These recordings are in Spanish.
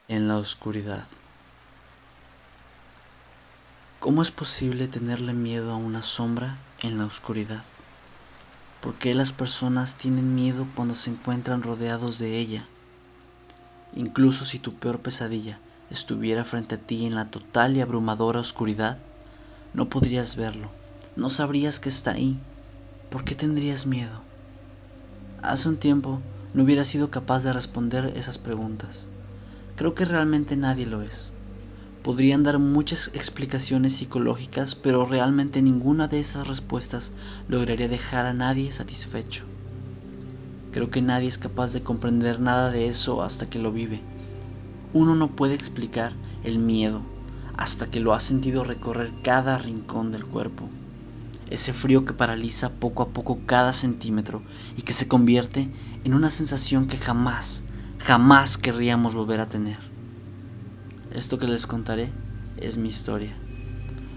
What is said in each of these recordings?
En la oscuridad. ¿Cómo es posible tenerle miedo a una sombra en la oscuridad? ¿Por qué las personas tienen miedo cuando se encuentran rodeados de ella? Incluso si tu peor pesadilla estuviera frente a ti en la total y abrumadora oscuridad, no podrías verlo, no sabrías que está ahí. ¿Por qué tendrías miedo? Hace un tiempo no hubiera sido capaz de responder esas preguntas. Creo que realmente nadie lo es. Podrían dar muchas explicaciones psicológicas, pero realmente ninguna de esas respuestas lograría dejar a nadie satisfecho. Creo que nadie es capaz de comprender nada de eso hasta que lo vive. Uno no puede explicar el miedo hasta que lo ha sentido recorrer cada rincón del cuerpo. Ese frío que paraliza poco a poco cada centímetro y que se convierte en una sensación que jamás querríamos volver a tener. Esto que les contaré es mi historia.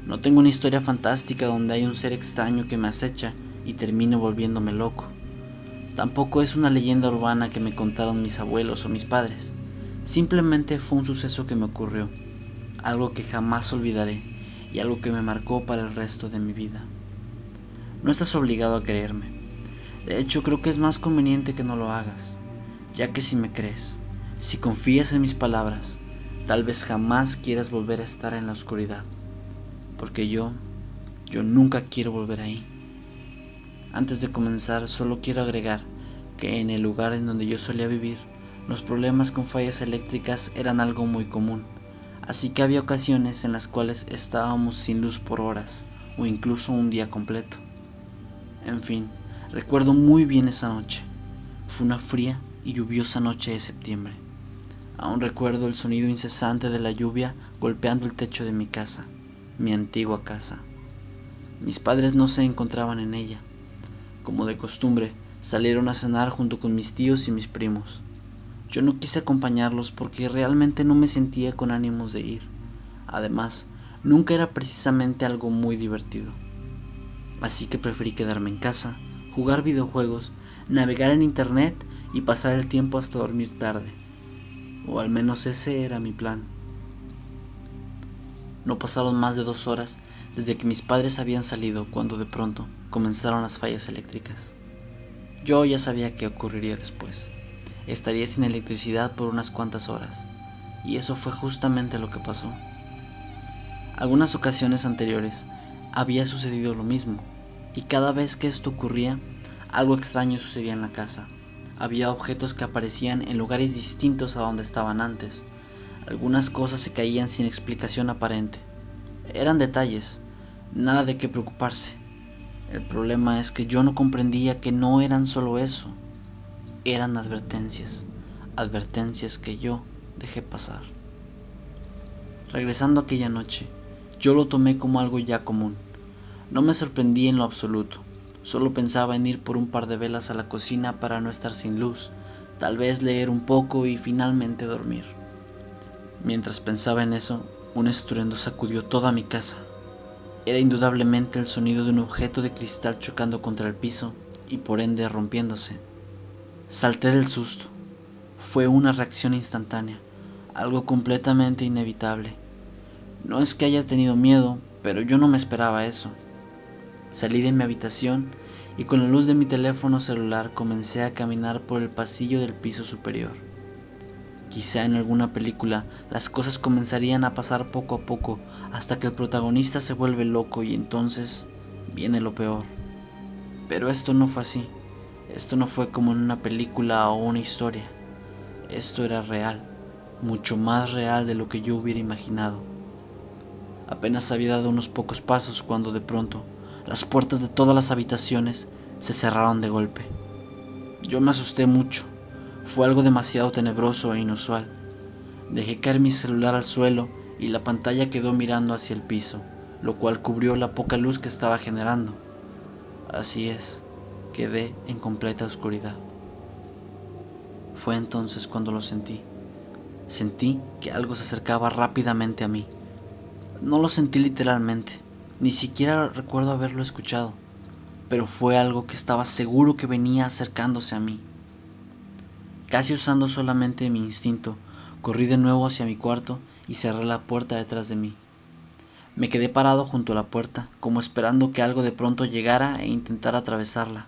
No tengo una historia fantástica donde hay un ser extraño que me acecha y termine volviéndome loco. Tampoco es una leyenda urbana que me contaron mis abuelos o mis padres. Simplemente fue un suceso que me ocurrió, algo que jamás olvidaré y algo que me marcó para el resto de mi vida. No estás obligado a creerme. De hecho, creo que es más conveniente que no lo hagas, ya que si me crees, si confías en mis palabras, tal vez jamás quieras volver a estar en la oscuridad, porque yo nunca quiero volver ahí. Antes de comenzar, solo quiero agregar que en el lugar en donde yo solía vivir, los problemas con fallas eléctricas eran algo muy común, así que había ocasiones en las cuales estábamos sin luz por horas o incluso un día completo. En fin, recuerdo muy bien esa noche. Fue una fría y lluviosa noche de septiembre. Aún recuerdo el sonido incesante de la lluvia golpeando el techo de mi casa, mi antigua casa. Mis padres no se encontraban en ella. Como de costumbre, salieron a cenar junto con mis tíos y mis primos. Yo no quise acompañarlos porque realmente no me sentía con ánimos de ir. Además, nunca era precisamente algo muy divertido. Así que preferí quedarme en casa, jugar videojuegos, navegar en internet y pasar el tiempo hasta dormir tarde. O al menos ese era mi plan. No pasaron más de 2 horas desde que mis padres habían salido cuando de pronto comenzaron las fallas eléctricas. Yo ya sabía qué ocurriría después. Estaría sin electricidad por unas cuantas horas. Y eso fue justamente lo que pasó. Algunas ocasiones anteriores había sucedido lo mismo, y cada vez que esto ocurría, algo extraño sucedía en la casa. Había objetos que aparecían en lugares distintos a donde estaban antes. Algunas cosas se caían sin explicación aparente. Eran detalles, nada de qué preocuparse. El problema es que yo no comprendía que no eran solo eso, eran advertencias, advertencias que yo dejé pasar. Regresando aquella noche, yo lo tomé como algo ya común. No me sorprendí en lo absoluto, solo pensaba en ir por un par de velas a la cocina para no estar sin luz, tal vez leer un poco y finalmente dormir. Mientras pensaba en eso, un estruendo sacudió toda mi casa. Era indudablemente el sonido de un objeto de cristal chocando contra el piso y por ende rompiéndose. Salté del susto. Fue una reacción instantánea, algo completamente inevitable. No es que haya tenido miedo, pero yo no me esperaba eso. Salí de mi habitación y con la luz de mi teléfono celular comencé a caminar por el pasillo del piso superior. Quizá en alguna película las cosas comenzarían a pasar poco a poco hasta que el protagonista se vuelve loco y entonces viene lo peor. Pero esto no fue así. Esto no fue como en una película o una historia. Esto era real, mucho más real de lo que yo hubiera imaginado. Apenas había dado unos pocos pasos cuando de pronto las puertas de todas las habitaciones se cerraron de golpe. Yo me asusté mucho. Fue algo demasiado tenebroso e inusual. Dejé caer mi celular al suelo y la pantalla quedó mirando hacia el piso, lo cual cubrió la poca luz que estaba generando. Así es, quedé en completa oscuridad. Fue entonces cuando lo sentí. Sentí que algo se acercaba rápidamente a mí. No lo sentí literalmente, ni siquiera recuerdo haberlo escuchado, pero fue algo que estaba seguro que venía acercándose a mí. Casi usando solamente mi instinto, Corrí de nuevo hacia mi cuarto y cerré la puerta detrás de mí. Me quedé parado junto a la puerta, como esperando que algo de pronto llegara e intentara atravesarla.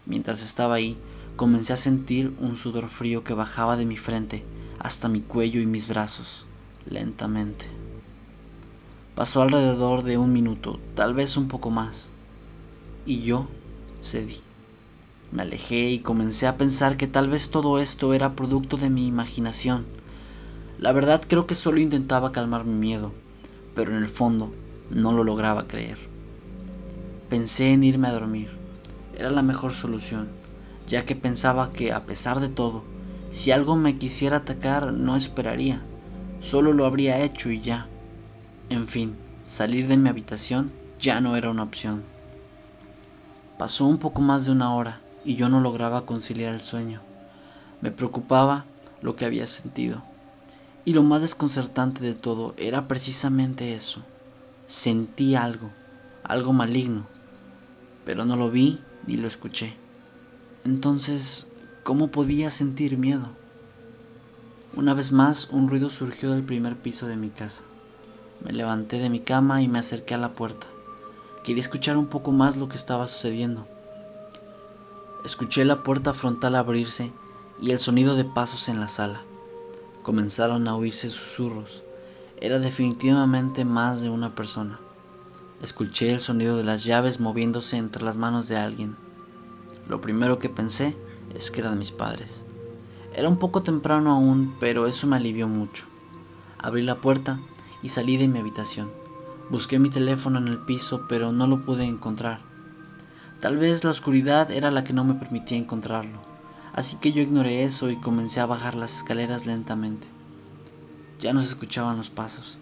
Mientras estaba ahí, comencé a sentir un sudor frío que bajaba de mi frente hasta mi cuello y mis brazos, lentamente. Pasó alrededor de 1 minuto, tal vez un poco más, y yo cedí. Me alejé y comencé a pensar que tal vez todo esto era producto de mi imaginación. La verdad creo que solo intentaba calmar mi miedo, pero en el fondo no lo lograba creer. Pensé en irme a dormir. Era la mejor solución, ya que pensaba que, a pesar de todo, si algo me quisiera atacar no esperaría, solo lo habría hecho y ya. En fin, salir de mi habitación ya no era una opción. Pasó un poco más de 1 hora y yo no lograba conciliar el sueño. Me preocupaba lo que había sentido. Y lo más desconcertante de todo era precisamente eso. Sentí algo maligno, pero no lo vi ni lo escuché. Entonces, ¿cómo podía sentir miedo? Una vez más, un ruido surgió del primer piso de mi casa. Me levanté de mi cama y me acerqué a la puerta. Quería escuchar un poco más lo que estaba sucediendo. Escuché la puerta frontal abrirse y el sonido de pasos en la sala. Comenzaron a oírse susurros. Era definitivamente más de una persona. Escuché el sonido de las llaves moviéndose entre las manos de alguien. Lo primero que pensé es que eran mis padres. Era un poco temprano aún, pero eso me alivió mucho. Abrí la puerta y salí de mi habitación. Busqué mi teléfono en el piso, pero no lo pude encontrar. Tal vez la oscuridad era la que no me permitía encontrarlo, así que yo ignoré eso y comencé a bajar las escaleras lentamente. Ya no se escuchaban los pasos.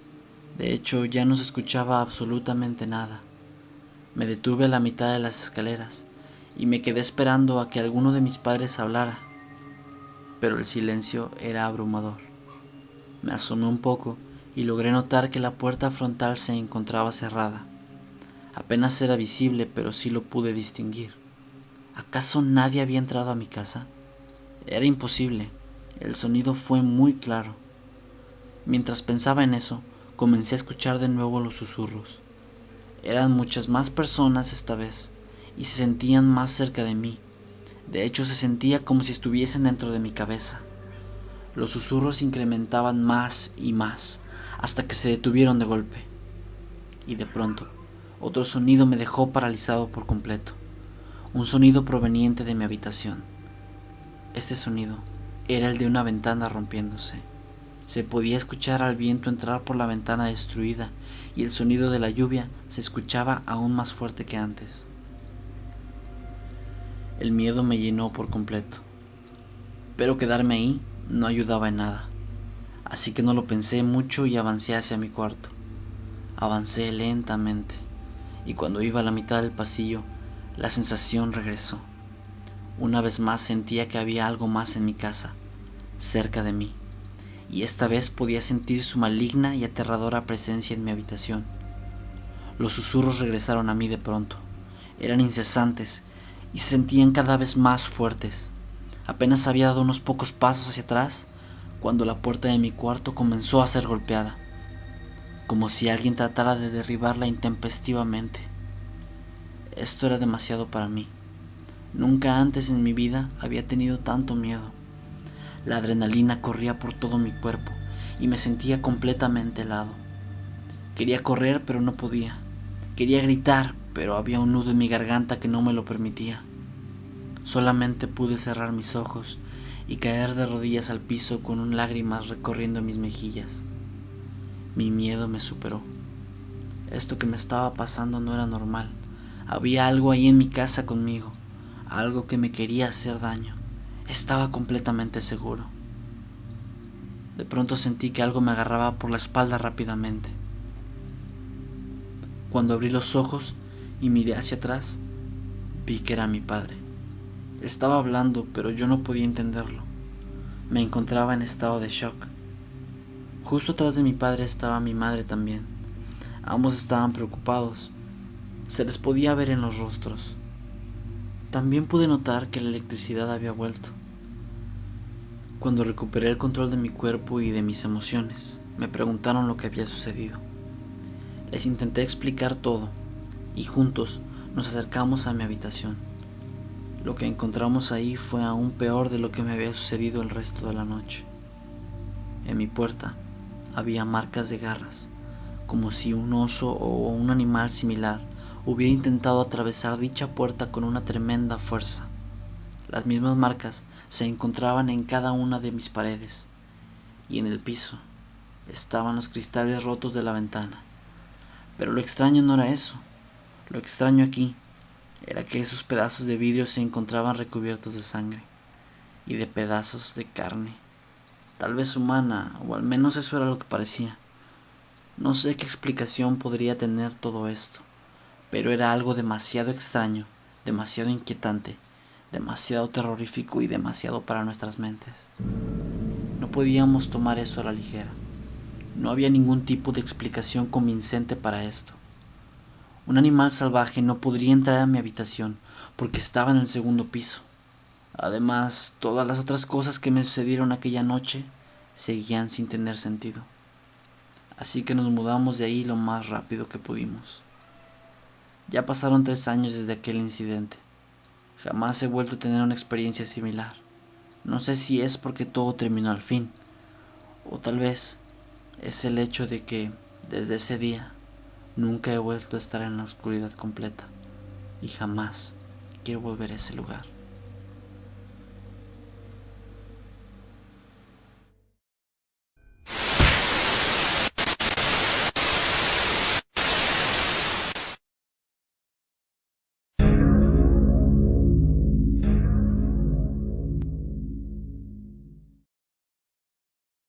De hecho, ya no se escuchaba absolutamente nada. Me detuve a la mitad de las escaleras y me quedé esperando a que alguno de mis padres hablara, pero el silencio era abrumador. Me asomé un poco y logré notar que la puerta frontal se encontraba cerrada. Apenas era visible, pero sí lo pude distinguir. ¿Acaso nadie había entrado a mi casa? Era imposible. El sonido fue muy claro. Mientras pensaba en eso, comencé a escuchar de nuevo los susurros. Eran muchas más personas esta vez, y se sentían más cerca de mí. De hecho, se sentía como si estuviesen dentro de mi cabeza. Los susurros se incrementaban más y más, hasta que se detuvieron de golpe. Y de pronto, otro sonido me dejó paralizado por completo. Un sonido proveniente de mi habitación. Este sonido era el de una ventana rompiéndose. Se podía escuchar al viento entrar por la ventana destruida y el sonido de la lluvia se escuchaba aún más fuerte que antes. El miedo me llenó por completo, pero quedarme ahí no ayudaba en nada, así que no lo pensé mucho y avancé hacia mi cuarto. Avancé lentamente y cuando iba a la mitad del pasillo, la sensación regresó. Una vez más sentía que había algo más en mi casa, cerca de mí, y esta vez podía sentir su maligna y aterradora presencia en mi habitación. Los susurros regresaron a mí de pronto. Eran incesantes y se sentían cada vez más fuertes. Apenas había dado unos pocos pasos hacia atrás cuando la puerta de mi cuarto comenzó a ser golpeada, como si alguien tratara de derribarla intempestivamente. Esto era demasiado para mí. Nunca antes en mi vida había tenido tanto miedo. La adrenalina corría por todo mi cuerpo y me sentía completamente helado. Quería correr, pero no podía. Quería gritar, pero había un nudo en mi garganta que no me lo permitía. Solamente pude cerrar mis ojos y caer de rodillas al piso con lágrimas recorriendo mis mejillas. Mi miedo me superó. Esto que me estaba pasando no era normal. Había algo ahí en mi casa conmigo, algo que me quería hacer daño. Estaba completamente seguro. De pronto sentí que algo me agarraba por la espalda rápidamente. Cuando abrí los ojos y miré hacia atrás, vi que era mi padre. Estaba hablando, pero yo no podía entenderlo. Me encontraba en estado de shock. Justo atrás de mi padre estaba mi madre también. Ambos estaban preocupados. Se les podía ver en los rostros. También pude notar que la electricidad había vuelto. Cuando recuperé el control de mi cuerpo y de mis emociones, me preguntaron lo que había sucedido. Les intenté explicar todo y juntos nos acercamos a mi habitación. Lo que encontramos ahí fue aún peor de lo que me había sucedido el resto de la noche. En mi puerta había marcas de garras, como si un oso o un animal similar hubiera intentado atravesar dicha puerta con una tremenda fuerza. Las mismas marcas se encontraban en cada una de mis paredes, y en el piso estaban los cristales rotos de la ventana. Pero lo extraño no era eso. Lo extraño aquí era que esos pedazos de vidrio se encontraban recubiertos de sangre y de pedazos de carne, tal vez humana, o al menos eso era lo que parecía. No sé qué explicación podría tener todo esto, pero era algo demasiado extraño, demasiado inquietante, demasiado terrorífico y demasiado para nuestras mentes. No podíamos tomar eso a la ligera. No había ningún tipo de explicación convincente para esto. Un animal salvaje no podría entrar a mi habitación porque estaba en el segundo piso. Además, todas las otras cosas que me sucedieron aquella noche seguían sin tener sentido. Así que nos mudamos de ahí lo más rápido que pudimos. Ya pasaron 3 años desde aquel incidente. Jamás he vuelto a tener una experiencia similar. No sé si es porque todo terminó al fin, o tal vez es el hecho de que, desde ese día, nunca he vuelto a estar en la oscuridad completa y jamás quiero volver a ese lugar.